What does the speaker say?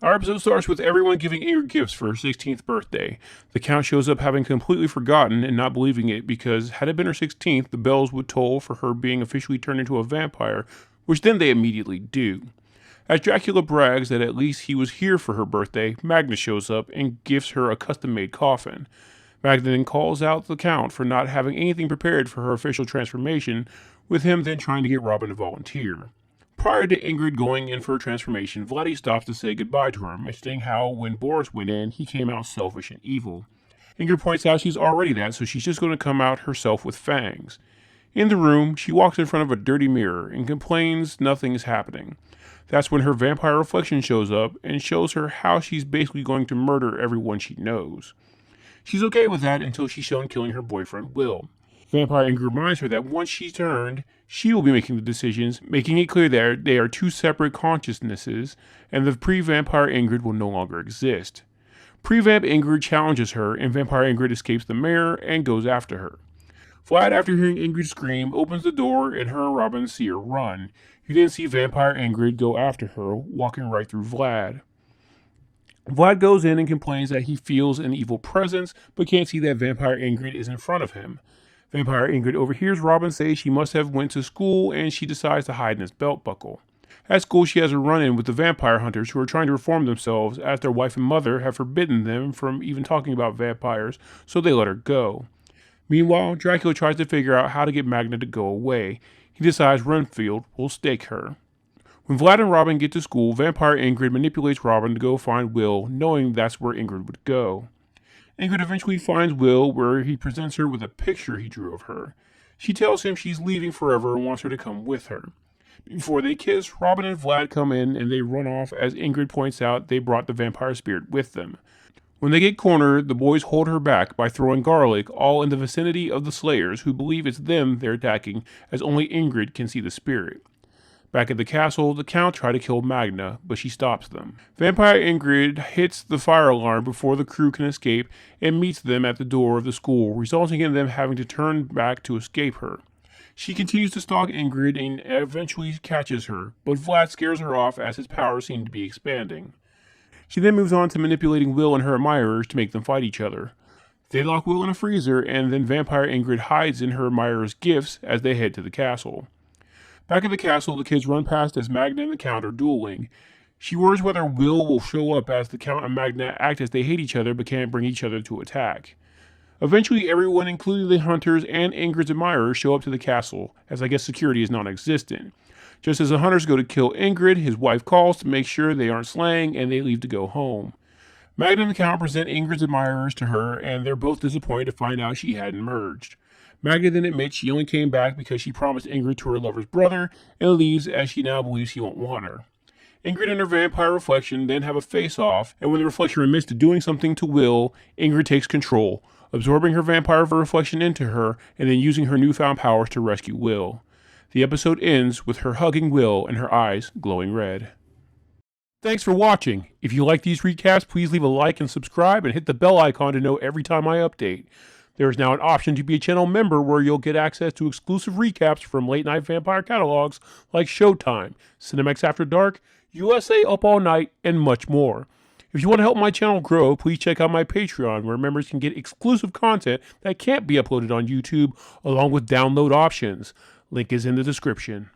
Our episode starts with everyone giving Ingrid gifts for her 16th birthday. The Count shows up having completely forgotten and not believing it because had it been her 16th, the bells would toll for her being officially turned into a vampire, which then they immediately do. As Dracula brags that at least he was here for her birthday, Magna shows up and gives her a custom-made coffin. Magna then calls out the Count for not having anything prepared for her official transformation, with him then trying to get Robin to volunteer. Prior to Ingrid going in for her transformation, Vladdy stops to say goodbye to her, mentioning how when Boris went in, he came out selfish and evil. Ingrid points out she's already that, so she's just going to come out herself with fangs. In the room, she walks in front of a dirty mirror and complains nothing is happening. That's when her vampire reflection shows up and shows her how she's basically going to murder everyone she knows. She's okay with that until she's shown killing her boyfriend, Will. Vampire Ingrid reminds her that once she's turned, she will be making the decisions, making it clear that they are two separate consciousnesses, and the pre-vampire Ingrid will no longer exist. Pre-vamp Ingrid challenges her, and vampire Ingrid escapes the mirror and goes after her. Vlad, after hearing Ingrid scream, opens the door, and her and Robin see her run. You then see vampire Ingrid go after her, walking right through Vlad. Vlad goes in and complains that he feels an evil presence, but can't see that vampire Ingrid is in front of him. Vampire Ingrid overhears Robin say she must have went to school, and she decides to hide in his belt buckle. At school, she has a run-in with the vampire hunters who are trying to reform themselves as their wife and mother have forbidden them from even talking about vampires, so they let her go. Meanwhile, Dracula tries to figure out how to get Magna to go away. He decides Renfield will stake her. When Vlad and Robin get to school, vampire Ingrid manipulates Robin to go find Will, knowing that's where Ingrid would go. Ingrid eventually finds Will, where he presents her with a picture he drew of her. She tells him she's leaving forever and wants her to come with her. Before they kiss, Robin and Vlad come in and they run off as Ingrid points out they brought the vampire spirit with them. When they get cornered, the boys hold her back by throwing garlic all in the vicinity of the Slayers, who believe it's them they're attacking, as only Ingrid can see the spirit. Back at the castle, the Count try to kill Magna, but she stops them. Vampire Ingrid hits the fire alarm before the crew can escape and meets them at the door of the school, resulting in them having to turn back to escape her. She continues to stalk Ingrid and eventually catches her, but Vlad scares her off as his powers seem to be expanding. She then moves on to manipulating Will and her admirers to make them fight each other. They lock Will in a freezer, and then Vampire Ingrid hides in her admirers' gifts as they head to the castle. Back at the castle, the kids run past as Magna and the Count are dueling. She worries whether Will will show up as the Count and Magna act as they hate each other but can't bring each other to attack. Eventually, everyone, including the hunters and Ingrid's admirers, show up to the castle, as I guess security is non-existent. Just as the hunters go to kill Ingrid, his wife calls to make sure they aren't slaying, and they leave to go home. Magna and the Count present Ingrid's admirers to her, and they're both disappointed to find out she hadn't merged. Magna then admits she only came back because she promised Ingrid to her lover's brother, and leaves as she now believes he won't want her. Ingrid and her vampire reflection then have a face-off, and when the reflection admits to doing something to Will, Ingrid takes control, absorbing her vampire reflection into her, and then using her newfound powers to rescue Will. The episode ends with her hugging Will and her eyes glowing red. Thanks for watching. If you like these recaps, please leave a like and subscribe, and hit the bell icon to know every time I update. There is now an option to be a channel member where you'll get access to exclusive recaps from late-night vampire catalogs like Showtime, Cinemax After Dark, USA Up All Night, and much more. If you want to help my channel grow, please check out my Patreon, where members can get exclusive content that can't be uploaded on YouTube, along with download options. Link is in the description.